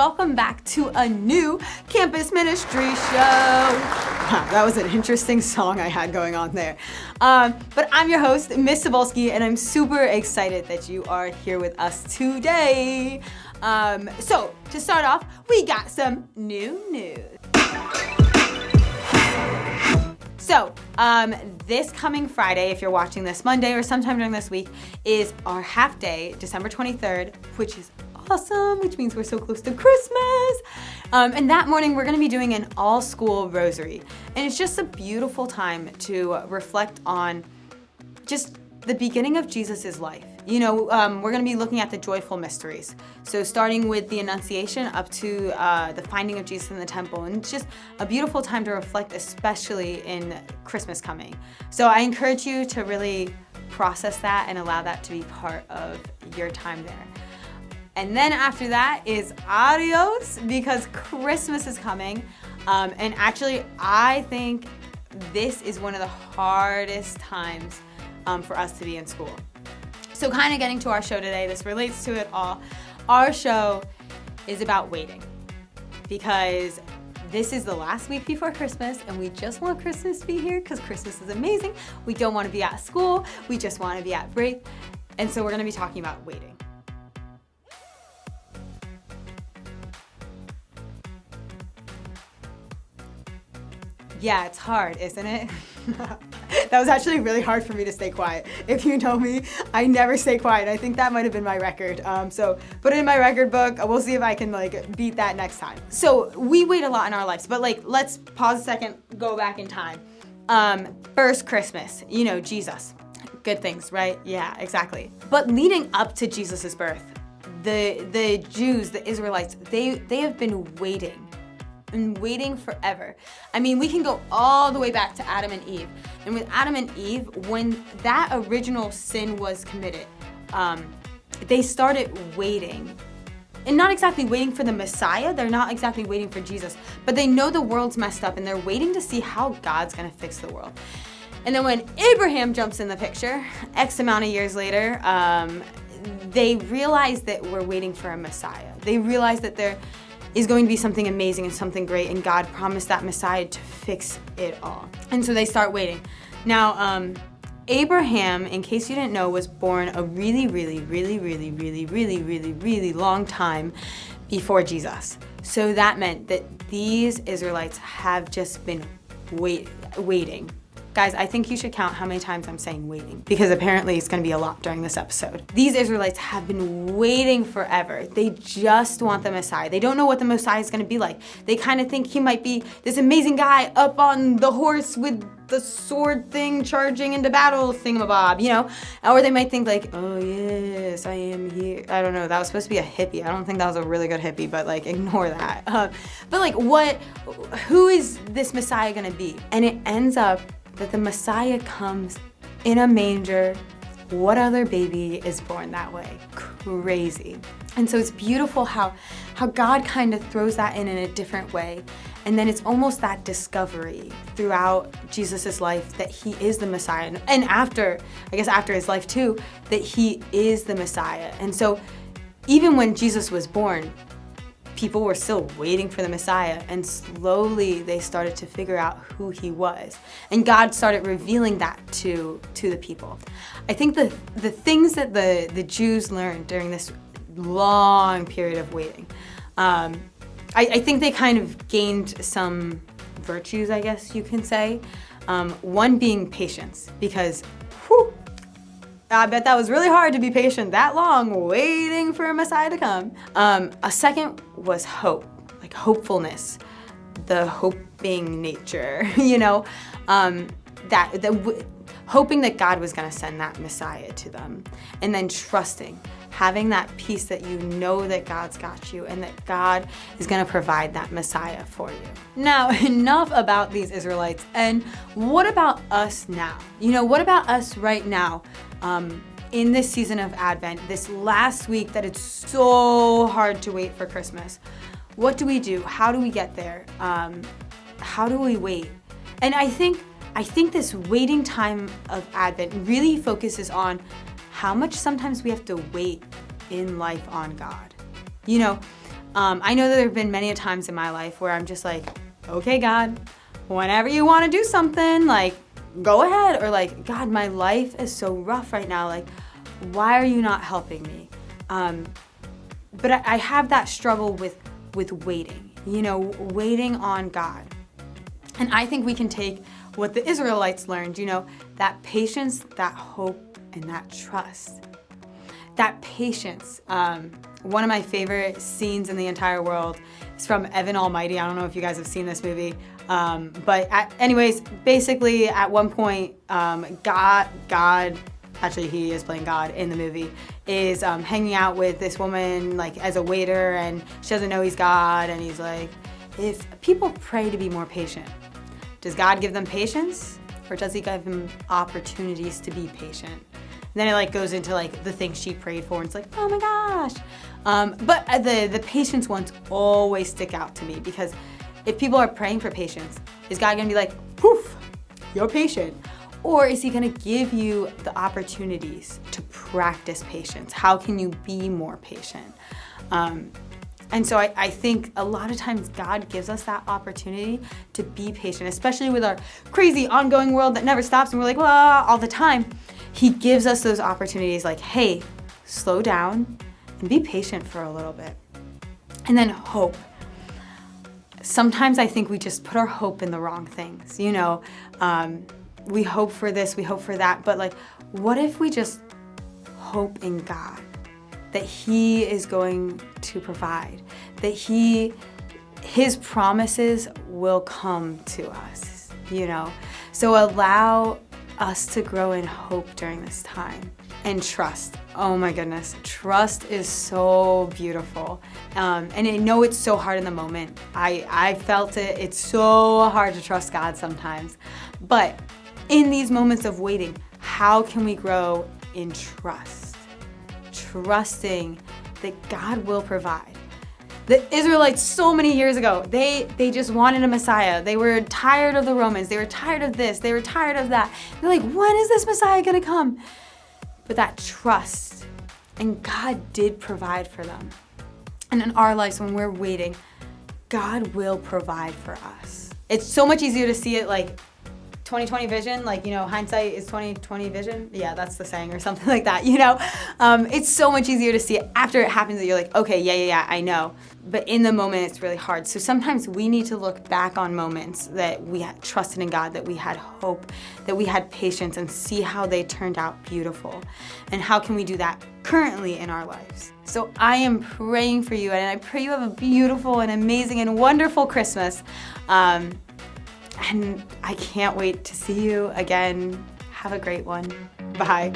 welcome back to a new campus ministry show. Wow, that was an interesting song I had going on there. But I'm your host, Miss Cybulski, and I'm super excited that you are here with us today. So to start off, we got some new news. So, this coming Friday, if you're watching this Monday or sometime during this week, is our half day, December 23rd, which is awesome, which means we're so close to Christmas. And that morning, we're gonna be doing an all-school rosary. And it's just a beautiful time to reflect on just the beginning of Jesus's life. You know, we're gonna be looking at the joyful mysteries. So starting with the Annunciation up to the finding of Jesus in the temple. And it's just a beautiful time to reflect, especially in Christmas coming. So I encourage you to really process that and allow that to be part of your time there. And then after that is adios, because Christmas is coming. And actually, I think this is one of the hardest times for us to be in school. So kind of getting to our show today, this relates to it all. Our show is about waiting, because this is the last week before Christmas and we just want Christmas to be here because Christmas is amazing. We don't want to be at school, we just want to be at break. And so we're going to be talking about waiting. Yeah, it's hard, isn't it? That was actually really hard for me to stay quiet. If you know me, I never stay quiet. I think that might have been my record. So put it in my record book. We'll see if I can beat that next time. So we wait a lot in our lives, but let's pause a second, go back in time. First Christmas, you know, Jesus. Good things, right? Yeah, exactly. But leading up to Jesus's birth, the Jews, the Israelites, they have been waiting. And waiting forever. I mean, we can go all the way back to Adam and Eve. And with Adam and Eve, when that original sin was committed, they started waiting. And not exactly waiting for the Messiah, they're not exactly waiting for Jesus, but they know the world's messed up and they're waiting to see how God's gonna fix the world. And then when Abraham jumps in the picture, X amount of years later, they realize that we're waiting for a Messiah. They realize that there is going to be something amazing and something great, and God promised that Messiah to fix it all. And so they start waiting. Now, Abraham, in case you didn't know, was born a really long time before Jesus. So that meant that these Israelites have just been waiting. Guys, I think you should count how many times I'm saying waiting, because apparently it's gonna be a lot during this episode. These Israelites have been waiting forever. They just want the Messiah. They don't know what the Messiah is gonna be like. They kind of think he might be this amazing guy up on the horse with the sword thing charging into battle thingamabob, you know? Or they might think oh yes, I am here. I don't know, that was supposed to be a hippie. I don't think that was a really good hippie, but ignore that. But who is this Messiah gonna be? And it ends up that the Messiah comes in a manger. What other baby is born that way? Crazy. And so it's beautiful how God kind of throws that in a different way. And then it's almost that discovery throughout Jesus's life that he is the Messiah. And after his life too, that he is the Messiah. And so even when Jesus was born, people were still waiting for the Messiah, and slowly they started to figure out who he was. And God started revealing that to the people. I think the things that the Jews learned during this long period of waiting, I think they kind of gained some virtues, I guess you can say. One being patience, because I bet that was really hard to be patient that long, waiting for a Messiah to come. A second was hope, hopefulness, the hoping nature, you know, hoping that God was gonna send that Messiah to them, and then trusting, having that peace that you know that God's got you and that God is gonna provide that Messiah for you. Now, enough about these Israelites, and what about us now? You know, what about us right now? In this season of Advent, this last week that it's so hard to wait for Christmas. What do we do? How do we get there? How do we wait? And I think this waiting time of Advent really focuses on how much sometimes we have to wait in life on God. You know, I know that there have been many times in my life where I'm just like, okay, God, whenever you want to do something, like, go ahead. Or like, God, my life is so rough right now. Like, why are you not helping me? But I have that struggle with waiting, waiting on God. And I think we can take what the Israelites learned, that patience, that hope, and that trust. That patience. One of my favorite scenes in the entire world is from Evan Almighty. I don't know if you guys have seen this movie. Anyways, basically at one point, God, actually he is playing God in the movie, is hanging out with this woman like as a waiter, and she doesn't know he's God, and he's like, if people pray to be more patient, does God give them patience, or does he give them opportunities to be patient? And then it like goes into like the things she prayed for, and it's like, oh my gosh. But the patience ones always stick out to me, because if people are praying for patience, is God gonna be like, poof, you're patient? Or is he gonna give you the opportunities to practice patience? How can you be more patient? And so I think a lot of times God gives us that opportunity to be patient, especially with our crazy ongoing world that never stops, and we're like, well, all the time. He gives us those opportunities like, hey, slow down and be patient for a little bit. And then hope. Sometimes I think we just put our hope in the wrong things, we hope for this, we hope for that, but like, what if we just hope in God, that he is going to provide, that his promises will come to us, So allow us to grow in hope during this time. And trust. Oh my goodness, trust is so beautiful. And I know it's so hard in the moment. I felt it. It's so hard to trust God sometimes. But in these moments of waiting, how can we grow in trust? Trusting that God will provide. The Israelites so many years ago, they just wanted a Messiah. They were tired of the Romans. They were tired of this. They were tired of that. They're like, when is this Messiah gonna come? But that trust, and God did provide for them. And in our lives, when we're waiting, God will provide for us. It's so much easier to see it like 20/20 vision, like, hindsight is 20/20 vision. Yeah, that's the saying or something like that, It's so much easier to see it after it happens that you're like, okay, yeah, I know. But in the moment, it's really hard. So sometimes we need to look back on moments that we had trusted in God, that we had hope, that we had patience, and see how they turned out beautiful. And how can we do that currently in our lives? So I am praying for you, and I pray you have a beautiful and amazing and wonderful Christmas. And I can't wait to see you again. Have a great one. Bye.